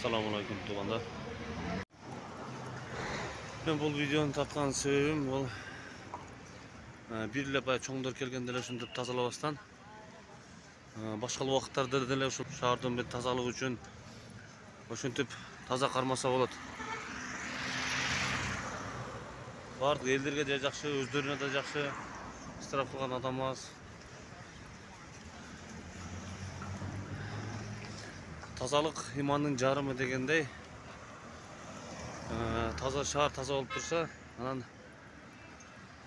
Assalamualaikum tuğanlar. Ben bu videonun tartkan sebebim bu bir bay çoğundur kelgende uşuntip tazalabastan başka vaqtlarda деле ушул шаардын bir тазалык үчүн ошентип таза кармаса болот. Бардык элдерге да жакшы, өздөрүнө да жакшы. Исраф кылган адам аз. Тазалык имандын жарымы дегендей. Таза шаар таза болуп турса, анан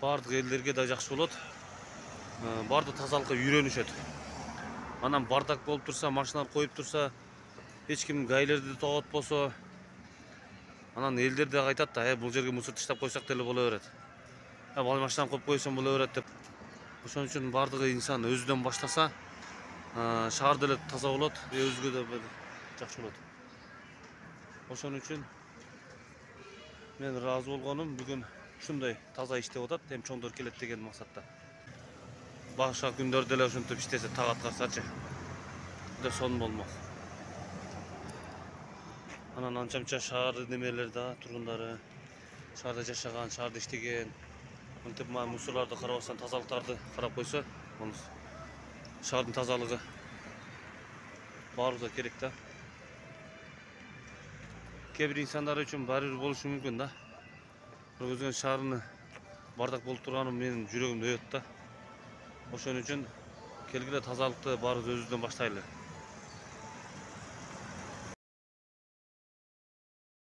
бардык элдерге да жакшы болот. Бардык тазалыкка үйрөнүшөт. Анан бардак болуп турса, машиналар коюп турса, эч ким гаилерди тоготпосо, анан элдер да айтат да, бул жерге мусор таштап койсок деле боло берет. Бул машинаны коюп койсом боло берет деп. Ошон үчүн бардык инсан өзүнөн баштаса, шаар деле таза болот, өзгө да жакшы болот. Ошон үчүн мен ыраазы болгонум, бүгүн ушундай таза иштеп атат, эми чоңдор келет деген максатта. Башка күндөрдө деле ушинтип иштесе так аткарсачы. Деп сонун болмок. Анан анча-мынча шаар немелер да, тургундары, шаарда жашаган, шаарда иштеген, мынтип мусорларды карабастан тазалыктарды карап койсо, шаардын тазалыгы баарыбызга керек да. Кээ бир инсандар үчүн баары бир болушу мүмкүн да. Бирок өзүнүн шаарыны бардак болуп турганы менин жүрөгүмдө өйөт да. Ошон үчүн келгиле тазалыкты баарыбыз өзүбүздөн баштайлы.